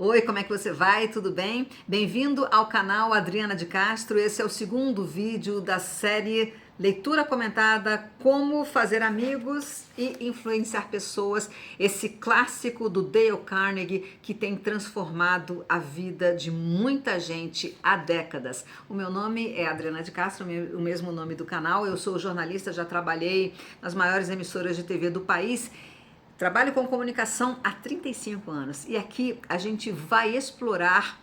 Oi, como é que você vai? Tudo bem? Bem-vindo ao canal Adriana de Castro. Esse é o segundo vídeo da série Leitura Comentada: Como Fazer Amigos e Influenciar Pessoas. Esse clássico do Dale Carnegie que tem transformado a vida de muita gente há décadas. O meu nome é Adriana de Castro, o mesmo nome do canal. Eu sou jornalista, já trabalhei nas maiores emissoras de TV do país. Trabalho com comunicação há 35 anos e aqui a gente vai explorar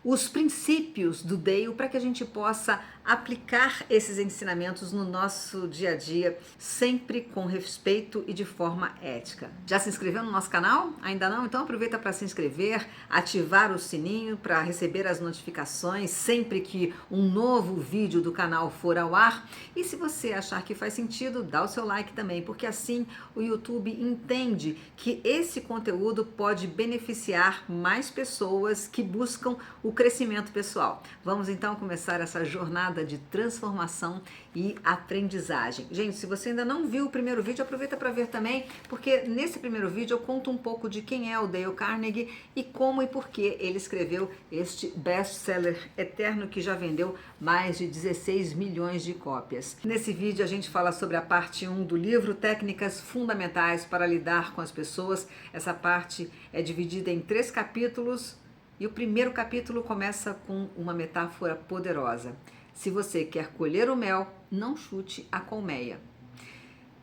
os princípios do Dale para que a gente possa aplicar esses ensinamentos no nosso dia a dia, sempre com respeito e de forma ética. Já se inscreveu no nosso canal? Ainda não? Então aproveita para se inscrever, ativar o sininho para receber as notificações sempre que um novo vídeo do canal for ao ar. E se você achar que faz sentido, dá o seu like também, porque assim o YouTube entende que esse conteúdo pode beneficiar mais pessoas que buscam o crescimento pessoal. Vamos então começar essa jornada de transformação e aprendizagem. Gente, se você ainda não viu o primeiro vídeo, aproveita para ver também, porque nesse primeiro vídeo eu conto um pouco de quem é o Dale Carnegie e como e por que ele escreveu este best-seller eterno que já vendeu mais de 16 milhões de cópias. Nesse vídeo a gente fala sobre a parte 1 do livro, Técnicas Fundamentais para Lidar com as Pessoas. Essa parte é dividida em 3 capítulos. E o primeiro capítulo começa com uma metáfora poderosa. Se você quer colher o mel, não chute a colmeia.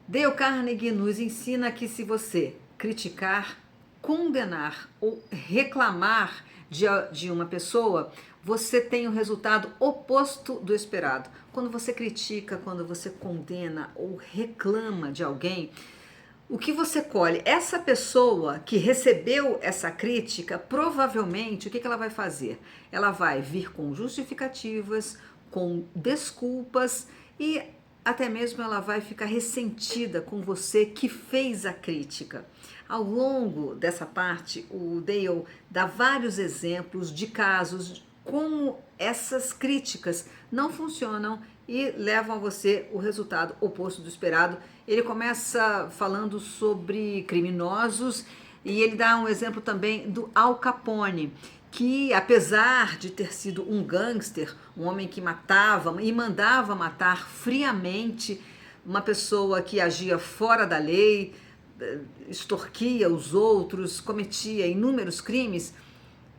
Dale Carnegie nos ensina que se você criticar, condenar ou reclamar de uma pessoa, você tem o resultado oposto do esperado. Quando você critica, quando você condena ou reclama de alguém, o que você colhe? Essa pessoa que recebeu essa crítica, provavelmente, o que ela vai fazer? Ela vai vir com justificativas, com desculpas e até mesmo ela vai ficar ressentida com você que fez a crítica. Ao longo dessa parte, o Dale dá vários exemplos de casos como essas críticas não funcionam e levam a você o resultado oposto do esperado. Ele começa falando sobre criminosos e ele dá um exemplo também do Al Capone, que apesar de ter sido um gangster, um homem que matava e mandava matar friamente, uma pessoa que agia fora da lei, extorquia os outros, cometia inúmeros crimes,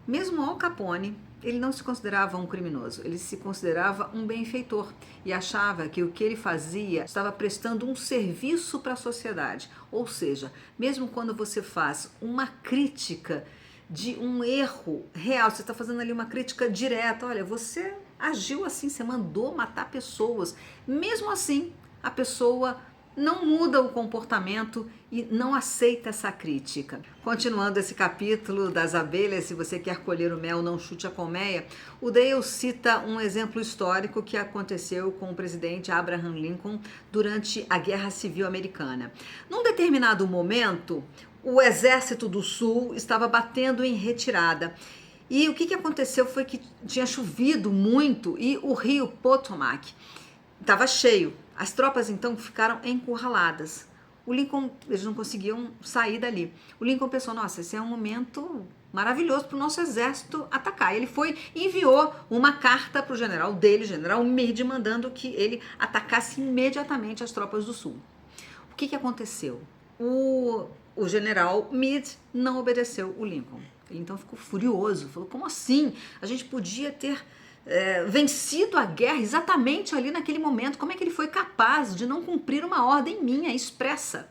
mesmo Al Capone, ele não se considerava um criminoso, ele se considerava um benfeitor e achava que o que ele fazia estava prestando um serviço para a sociedade. Ou seja, mesmo quando você faz uma crítica de um erro real, você está fazendo ali uma crítica direta, olha, você agiu assim, você mandou matar pessoas, mesmo assim a pessoa não muda o comportamento e não aceita essa crítica. Continuando esse capítulo das abelhas, se você quer colher o mel, não chute a colmeia, o Dale cita um exemplo histórico que aconteceu com o presidente Abraham Lincoln durante a Guerra Civil Americana. Num determinado momento, o exército do Sul estava batendo em retirada. E o que aconteceu foi que tinha chovido muito e o rio Potomac estava cheio. As tropas então ficaram encurraladas. O Lincoln, eles não conseguiam sair dali. O Lincoln pensou, nossa, esse é um momento maravilhoso para o nosso exército atacar. Ele foi e enviou uma carta para o general dele, o general Meade, mandando que ele atacasse imediatamente as tropas do Sul. O que aconteceu? O general Meade não obedeceu o Lincoln. Ele então ficou furioso, falou, como assim? A gente podia ter vencido a guerra exatamente ali naquele momento. Como é que ele foi capaz de não cumprir uma ordem minha expressa?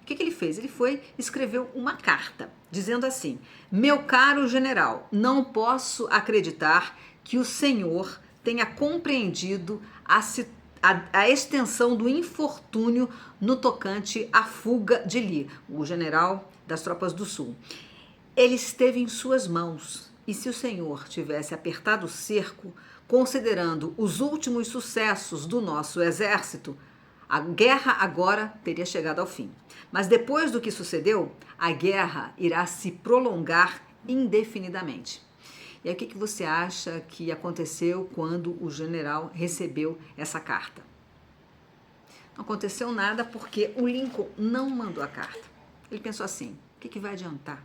O que ele fez? Ele escreveu uma carta dizendo assim: meu caro general, não posso acreditar que o senhor tenha compreendido a extensão do infortúnio no tocante à fuga de Lee, o general das tropas do Sul. Ele esteve em suas mãos. E se o senhor tivesse apertado o cerco, considerando os últimos sucessos do nosso exército, a guerra agora teria chegado ao fim. Mas depois do que sucedeu, a guerra irá se prolongar indefinidamente. E aí o que você acha que aconteceu quando o general recebeu essa carta? Não aconteceu nada porque o Lincoln não mandou a carta. Ele pensou assim, o que vai adiantar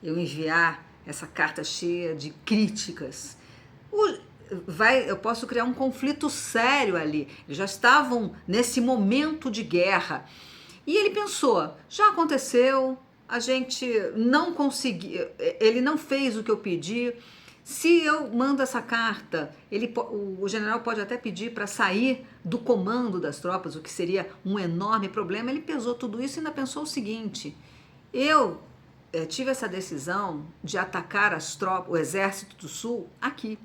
eu enviar essa carta cheia de críticas. Eu posso criar um conflito sério ali. Eles já estavam nesse momento de guerra. E ele pensou, já aconteceu, a gente não conseguiu, ele não fez o que eu pedi. Se eu mando essa carta, o general pode até pedir para sair do comando das tropas, o que seria um enorme problema. Ele pesou tudo isso e ainda pensou o seguinte: eu tive essa decisão de atacar as tropas, o exército do sul aqui,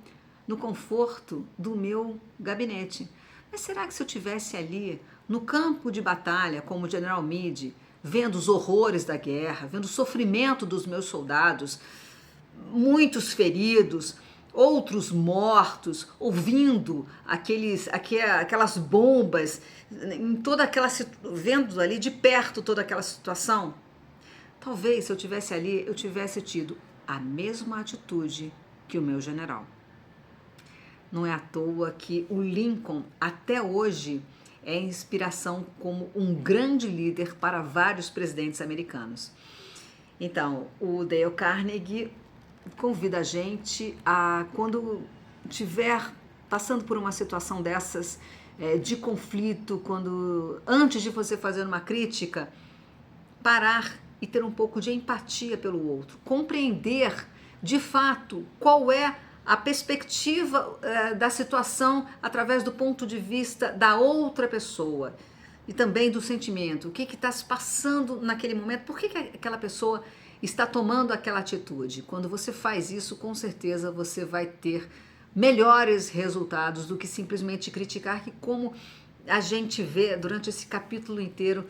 no conforto do meu gabinete. Mas será que se eu tivesse ali no campo de batalha, como o general Meade, vendo os horrores da guerra, vendo o sofrimento dos meus soldados, muitos feridos, outros mortos, ouvindo aquelas bombas, em toda aquela, vendo ali de perto toda aquela situação, talvez se eu tivesse ali, eu tivesse tido a mesma atitude que o meu general. Não é à toa que o Lincoln, até hoje, é inspiração como um grande líder para vários presidentes americanos. Então, o Dale Carnegie convida a gente a, quando estiver passando por uma situação dessas, de conflito, antes de você fazer uma crítica, parar e ter um pouco de empatia pelo outro, compreender de fato qual é a perspectiva da situação através do ponto de vista da outra pessoa e também do sentimento, o que está se passando naquele momento, por que aquela pessoa está tomando aquela atitude. Quando você faz isso, com certeza você vai ter melhores resultados do que simplesmente criticar, que como a gente vê durante esse capítulo inteiro,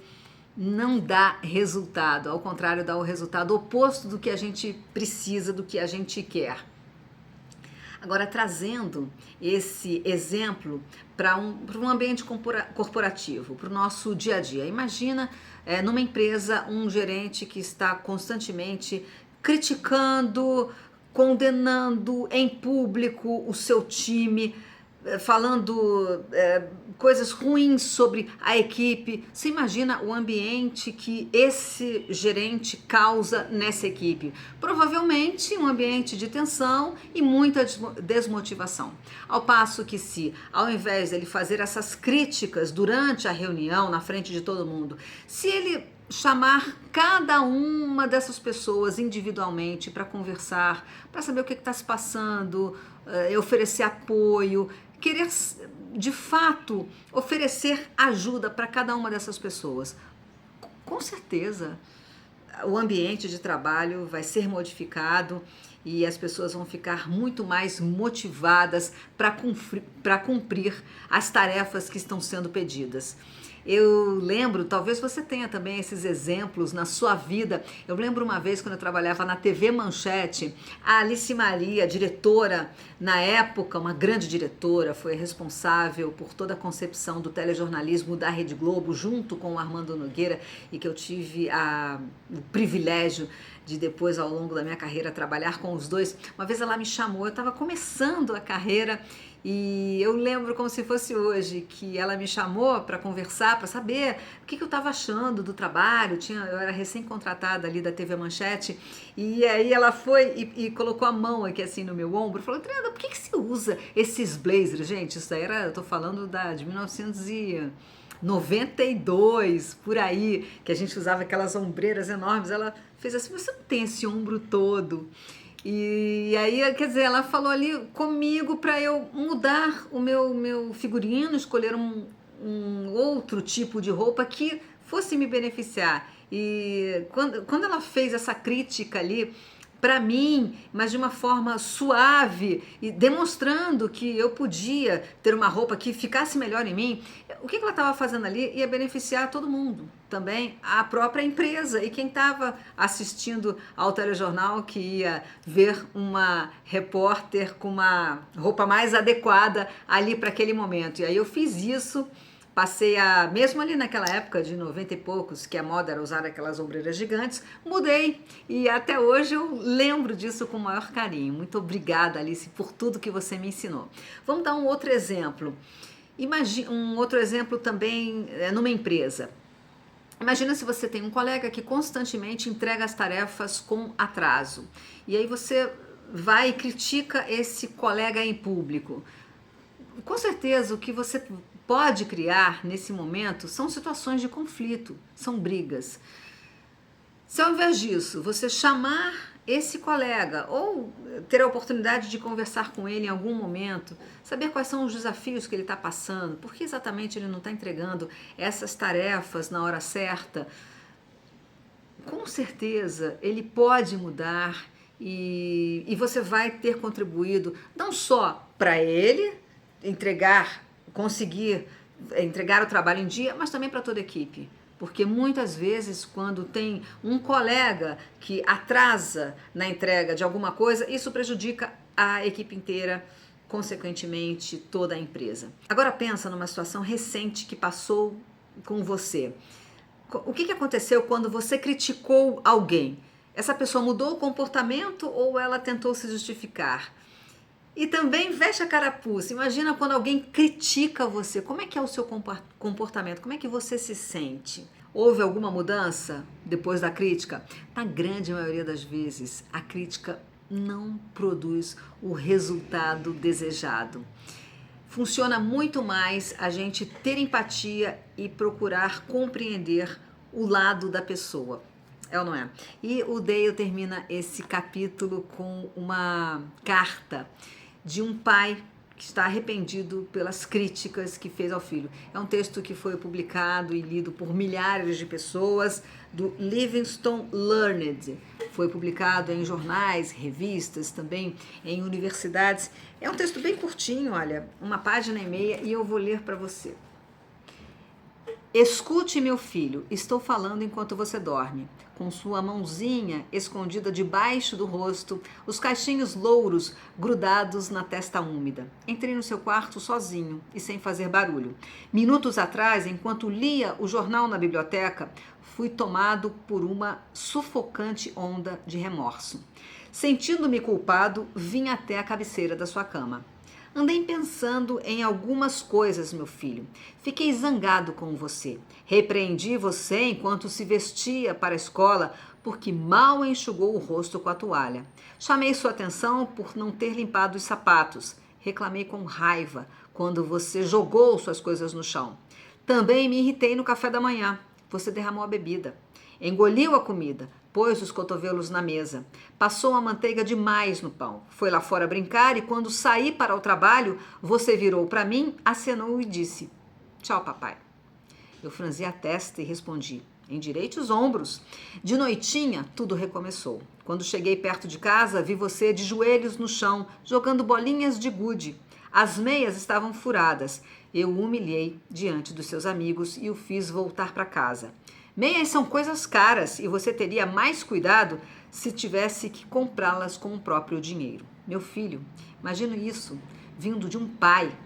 não dá resultado, ao contrário, dá o resultado oposto do que a gente precisa, do que a gente quer. Agora, trazendo esse exemplo para um ambiente corporativo, para o nosso dia a dia. Imagina numa empresa um gerente que está constantemente criticando, condenando em público o seu time, falando coisas ruins sobre a equipe. Você imagina o ambiente que esse gerente causa nessa equipe? Provavelmente um ambiente de tensão e muita desmotivação. Ao passo que se, ao invés dele fazer essas críticas durante a reunião, na frente de todo mundo, se ele chamar cada uma dessas pessoas individualmente para conversar, para saber o que está se passando, oferecer apoio, querer de fato oferecer ajuda para cada uma dessas pessoas, com certeza o ambiente de trabalho vai ser modificado e as pessoas vão ficar muito mais motivadas para cumprir as tarefas que estão sendo pedidas. Eu lembro, talvez você tenha também esses exemplos na sua vida. Eu lembro uma vez quando eu trabalhava na TV Manchete, a Alice Maria, diretora, na época, uma grande diretora, foi responsável por toda a concepção do telejornalismo da Rede Globo, junto com o Armando Nogueira, e que eu tive o privilégio de depois, ao longo da minha carreira, trabalhar com os dois. Uma vez ela me chamou, eu estava começando a carreira, e eu lembro como se fosse hoje, que ela me chamou para conversar, para saber o que eu estava achando do trabalho. Eu era recém-contratada ali da TV Manchete, e aí ela foi e colocou a mão aqui assim no meu ombro e falou: Adriana, por que você usa esses blazers? Gente, isso daí eu tô falando de 1992, por aí, que a gente usava aquelas ombreiras enormes. Ela fez assim: você não tem esse ombro todo? E aí, quer dizer, ela falou ali comigo para eu mudar o meu figurino, escolher um outro tipo de roupa que fosse me beneficiar. E quando ela fez essa crítica ali para mim, mas de uma forma suave e demonstrando que eu podia ter uma roupa que ficasse melhor em mim, o que ela estava fazendo ali ia beneficiar todo mundo, também a própria empresa e quem estava assistindo ao telejornal, que ia ver uma repórter com uma roupa mais adequada ali para aquele momento. E aí eu fiz isso. Passei mesmo ali naquela época de 90 e poucos, que a moda era usar aquelas ombreiras gigantes, mudei e até hoje eu lembro disso com o maior carinho. Muito obrigada, Alice, por tudo que você me ensinou. Vamos dar um outro exemplo. Imagina um outro exemplo também numa empresa. Imagina se você tem um colega que constantemente entrega as tarefas com atraso. E aí você vai e critica esse colega em público. Com certeza, o que você pode criar nesse momento são situações de conflito, são brigas. Se ao invés disso você chamar esse colega ou ter a oportunidade de conversar com ele em algum momento, saber quais são os desafios que ele está passando, por que exatamente ele não está entregando essas tarefas na hora certa, com certeza ele pode mudar e você vai ter contribuído não só para ele conseguir entregar o trabalho em dia, mas também para toda a equipe. Porque muitas vezes, quando tem um colega que atrasa na entrega de alguma coisa, isso prejudica a equipe inteira, consequentemente toda a empresa. Agora pensa numa situação recente que passou com você. O que aconteceu quando você criticou alguém? Essa pessoa mudou o comportamento ou ela tentou se justificar? E também veste a carapuça. Imagina quando alguém critica você. Como é que é o seu comportamento? Como é que você se sente? Houve alguma mudança depois da crítica? Na grande maioria das vezes, a crítica não produz o resultado desejado. Funciona muito mais a gente ter empatia e procurar compreender o lado da pessoa. É ou não é? E o Dale termina esse capítulo com uma carta de um pai que está arrependido pelas críticas que fez ao filho. É um texto que foi publicado e lido por milhares de pessoas, do Livingston Learned. Foi publicado em jornais, revistas, também em universidades. É um texto bem curtinho, olha, 1,5 páginas, e eu vou ler para você. Escute, meu filho, estou falando enquanto você dorme. Com sua mãozinha escondida debaixo do rosto, os cachinhos louros grudados na testa úmida. Entrei no seu quarto sozinho e sem fazer barulho. Minutos atrás, enquanto lia o jornal na biblioteca, fui tomado por uma sufocante onda de remorso. Sentindo-me culpado, vim até a cabeceira da sua cama. Andei pensando em algumas coisas, meu filho. Fiquei zangado com você. Repreendi você enquanto se vestia para a escola porque mal enxugou o rosto com a toalha. Chamei sua atenção por não ter limpado os sapatos. Reclamei com raiva quando você jogou suas coisas no chão. Também me irritei no café da manhã. Você derramou a bebida. Engoliu a comida. Pôs os cotovelos na mesa. Passou a manteiga demais no pão. Foi lá fora brincar e quando saí para o trabalho, você virou para mim, acenou e disse: "Tchau, papai." Eu franzi a testa e respondi: "Endireite os ombros." De noitinha, tudo recomeçou. Quando cheguei perto de casa, vi você de joelhos no chão, jogando bolinhas de gude. As meias estavam furadas. Eu o humilhei diante dos seus amigos e o fiz voltar para casa. Meias são coisas caras e você teria mais cuidado se tivesse que comprá-las com o próprio dinheiro. Meu filho, imagino isso vindo de um pai.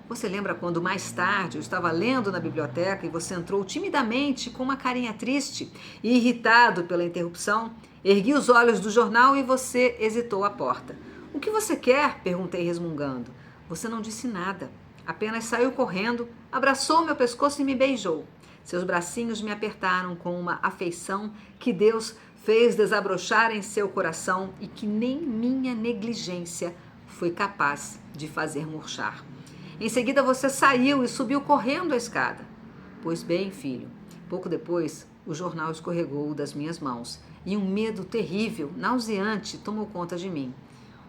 Você lembra quando mais tarde eu estava lendo na biblioteca e você entrou timidamente com uma carinha triste e irritado pela interrupção? Ergui os olhos do jornal e você hesitou à porta. "O que você quer?" perguntei resmungando. Você não disse nada, apenas saiu correndo, abraçou meu pescoço e me beijou. Seus bracinhos me apertaram com uma afeição que Deus fez desabrochar em seu coração e que nem minha negligência foi capaz de fazer murchar. Em seguida você saiu e subiu correndo a escada. Pois bem, filho, pouco depois o jornal escorregou das minhas mãos e um medo terrível, nauseante, tomou conta de mim.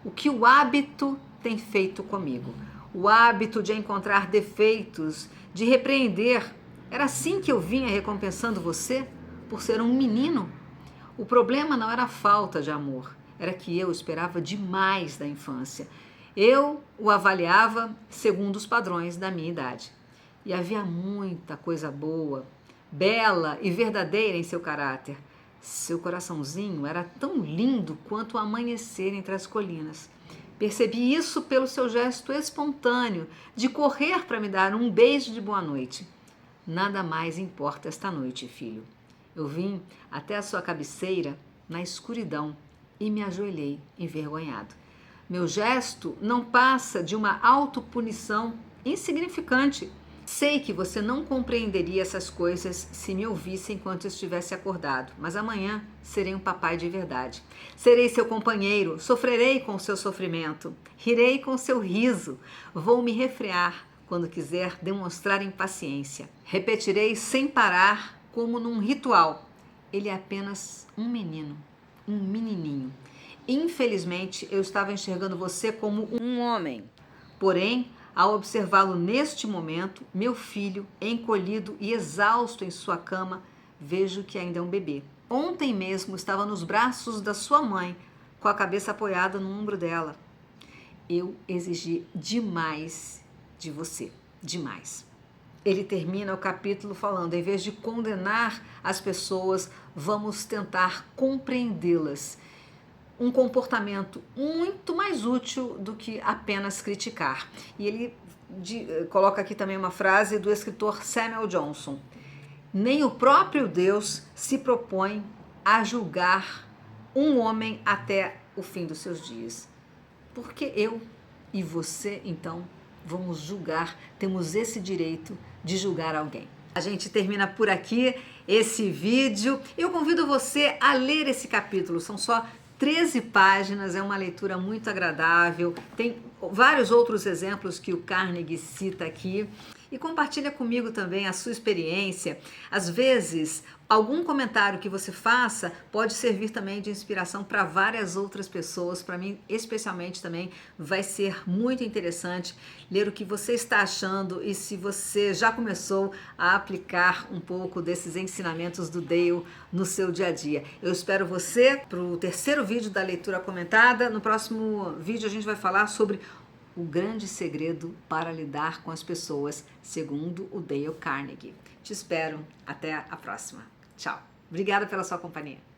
O que o hábito tem feito comigo? O hábito de encontrar defeitos, de repreender. Era assim que eu vinha recompensando você por ser um menino? O problema não era a falta de amor, era que eu esperava demais da infância. Eu o avaliava segundo os padrões da minha idade. E havia muita coisa boa, bela e verdadeira em seu caráter. Seu coraçãozinho era tão lindo quanto o amanhecer entre as colinas. Percebi isso pelo seu gesto espontâneo de correr para me dar um beijo de boa noite. Nada mais importa esta noite, filho. Eu vim até a sua cabeceira na escuridão e me ajoelhei envergonhado. Meu gesto não passa de uma autopunição insignificante. Sei que você não compreenderia essas coisas se me ouvisse enquanto eu estivesse acordado, mas amanhã serei um papai de verdade. Serei seu companheiro, sofrerei com o seu sofrimento, rirei com o seu riso, vou me refrear quando quiser demonstrar impaciência. Repetirei sem parar, como num ritual. Ele é apenas um menino, um menininho. Infelizmente, eu estava enxergando você como um homem. Porém, ao observá-lo neste momento, meu filho, encolhido e exausto em sua cama, vejo que ainda é um bebê. Ontem mesmo estava nos braços da sua mãe, com a cabeça apoiada no ombro dela. Eu exigi demais de você, demais. Ele termina o capítulo falando: em vez de condenar as pessoas, vamos tentar compreendê-las. Um comportamento muito mais útil do que apenas criticar. E ele coloca aqui também uma frase do escritor Samuel Johnson: nem o próprio Deus se propõe a julgar um homem até o fim dos seus dias. Porque eu e você, então, vamos julgar, temos esse direito de julgar alguém. A gente termina por aqui esse vídeo. Eu convido você a ler esse capítulo, são só 13 páginas, é uma leitura muito agradável, tem vários outros exemplos que o Carnegie cita aqui. E compartilha comigo também a sua experiência. Às vezes, algum comentário que você faça pode servir também de inspiração para várias outras pessoas. Para mim, especialmente também, vai ser muito interessante ler o que você está achando e se você já começou a aplicar um pouco desses ensinamentos do Dale no seu dia a dia. Eu espero você para o terceiro vídeo da leitura comentada. No próximo vídeo a gente vai falar sobre o grande segredo para lidar com as pessoas, segundo o Dale Carnegie. Te espero. Até a próxima. Tchau. Obrigada pela sua companhia.